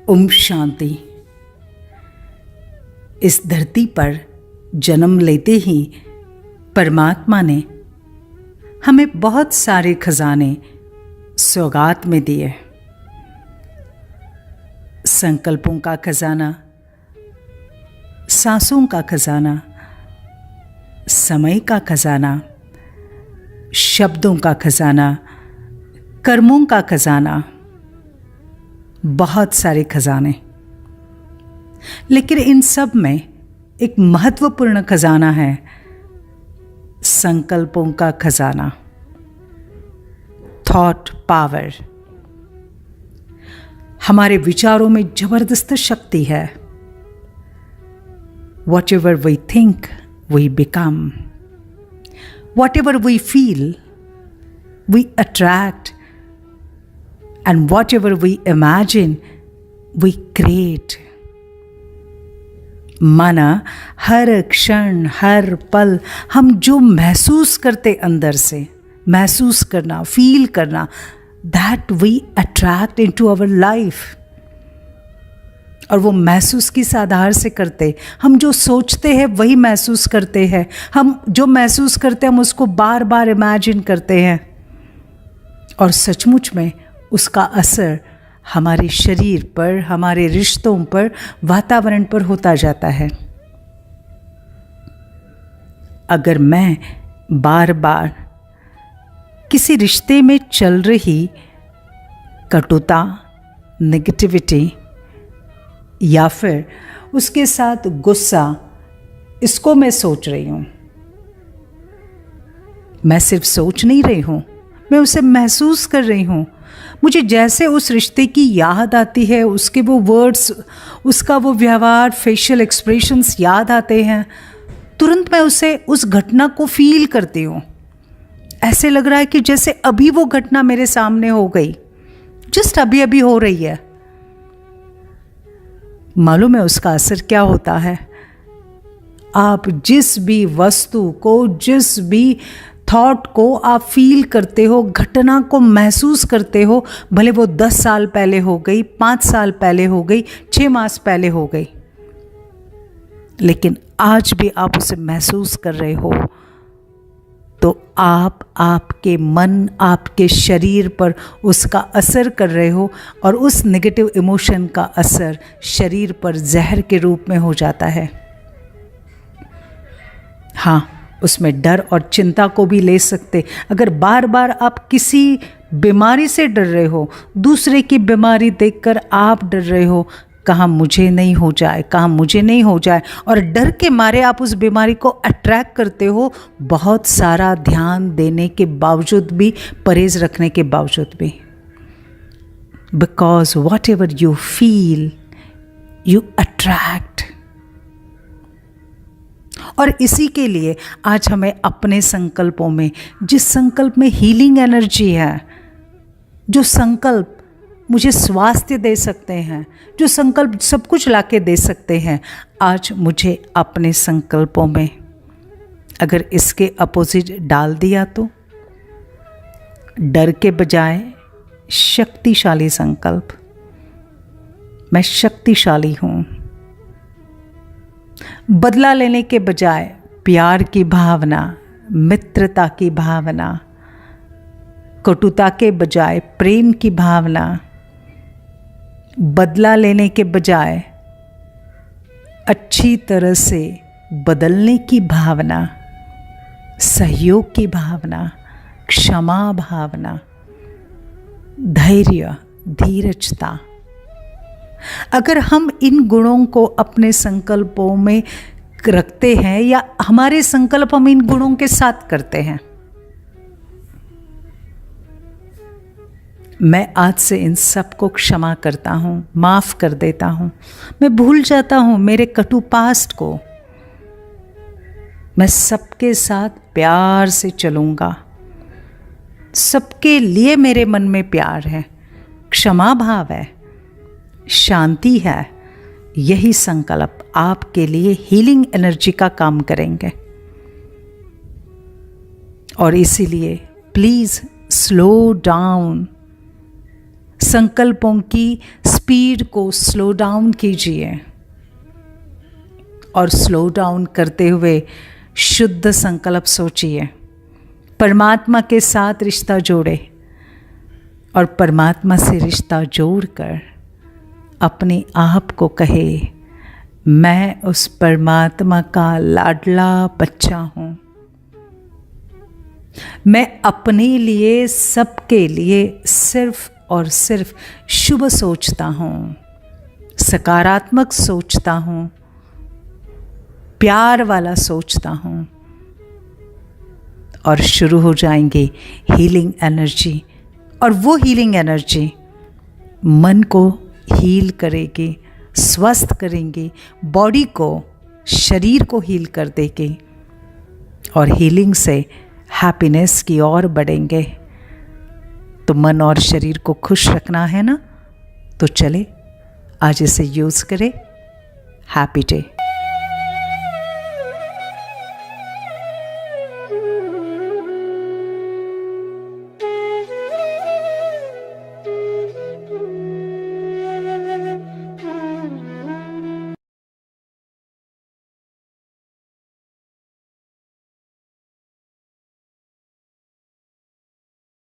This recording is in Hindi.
ओम शांति। इस धरती पर जन्म लेते ही परमात्मा ने हमें बहुत सारे खजाने सौगात में दिए। संकल्पों का खजाना, सांसों का खजाना, समय का खजाना, शब्दों का खजाना, कर्मों का खजाना, बहुत सारे खजाने। लेकिन इन सब में एक महत्वपूर्ण खजाना है, संकल्पों का खजाना, थॉट पावर। हमारे विचारों में जबरदस्त शक्ति है। Whatever we think, we become. Whatever we feel, we attract. And whatever we imagine, we create. माना हर क्षण, हर पल हम जो महसूस करते अंदर से, महसूस करना, फील करना, that we attract into our life. और वो महसूस किस आधार से करते? हम जो सोचते हैं वही महसूस करते हैं। हम जो महसूस करते हैं हम उसको बार बार इमेजिन करते हैं, और सचमुच में उसका असर हमारे शरीर पर, हमारे रिश्तों पर, वातावरण पर होता जाता है। अगर मैं बार बार किसी रिश्ते में चल रही कटुता, नेगेटिविटी या फिर उसके साथ गुस्सा, इसको मैं सोच रही हूँ, मैं सिर्फ सोच नहीं रही हूँ, मैं उसे महसूस कर रही हूँ। मुझे जैसे उस रिश्ते की याद आती है, उसके वो वर्ड्स, उसका वो व्यवहार, फेशियल एक्सप्रेशंस याद आते हैं, तुरंत मैं उस घटना को फील करती हूँ। ऐसे लग रहा है कि जैसे अभी वो घटना मेरे सामने हो गई, जस्ट अभी अभी हो रही है। मालूम है उसका असर क्या होता है? आप जिस भी वस्तु को, जिस भी थॉट को आप फील करते हो, घटना को महसूस करते हो, भले वो 10 साल पहले हो गई, 5 साल पहले हो गई, 6 मास पहले हो गई, लेकिन आज भी आप उसे महसूस कर रहे हो, तो आप आपके मन, आपके शरीर पर उसका असर कर रहे हो, और उस नेगेटिव इमोशन का असर शरीर पर जहर के रूप में हो जाता है। हाँ, उसमें डर और चिंता को भी ले सकते। अगर बार बार आप किसी बीमारी से डर रहे हो, दूसरे की बीमारी देखकर आप डर रहे हो, कहाँ मुझे नहीं हो जाए, कहाँ मुझे नहीं हो जाए, और डर के मारे आप उस बीमारी को अट्रैक्ट करते हो, बहुत सारा ध्यान देने के बावजूद भी, परहेज रखने के बावजूद भी। Because what ever you feel, you attract. और इसी के लिए आज हमें अपने संकल्पों में, जिस संकल्प में हीलिंग एनर्जी है, जो संकल्प मुझे स्वास्थ्य दे सकते हैं, जो संकल्प सब कुछ लाके दे सकते हैं, आज मुझे अपने संकल्पों में अगर इसके अपोजिट डाल दिया तो डर के बजाय शक्तिशाली संकल्प, मैं शक्तिशाली हूँ। बदला लेने के बजाय प्यार की भावना, मित्रता की भावना, कटुता के बजाय प्रेम की भावना, बदला लेने के बजाय अच्छी तरह से बदलने की भावना, सहयोग की भावना, क्षमा भावना, धैर्य, धीरजता। अगर हम इन गुणों को अपने संकल्पों में रखते हैं, या हमारे संकल्प हम इन गुणों के साथ करते हैं, मैं आज से इन सब को क्षमा करता हूँ, माफ़ कर देता हूँ, मैं भूल जाता हूँ मेरे कटु पास्ट को, मैं सबके साथ प्यार से चलूँगा, सबके लिए मेरे मन में प्यार है, क्षमा भाव है, शांति है। यही संकल्प आपके लिए हीलिंग एनर्जी का काम करेंगे। और इसीलिए प्लीज़ स्लो डाउन, संकल्पों की स्पीड को स्लो डाउन कीजिए और स्लो डाउन करते हुए शुद्ध संकल्प सोचिए, परमात्मा के साथ रिश्ता जोड़े और परमात्मा से रिश्ता जोड़कर अपने आप को कहे, मैं उस परमात्मा का लाडला बच्चा हूँ। मैं अपने लिए, सबके लिए सिर्फ और सिर्फ शुभ सोचता हूँ, सकारात्मक सोचता हूँ, प्यार वाला सोचता हूँ। और शुरू हो जाएंगे हीलिंग एनर्जी, और वो हीलिंग एनर्जी मन को हील करेगी, स्वस्थ करेंगे, बॉडी को, शरीर को हील कर देंगे और हीलिंग से हैप्पीनेस की ओर बढ़ेंगे। तो मन और शरीर को खुश रखना है ना, तो चले आज इसे यूज़ करें। Happy day.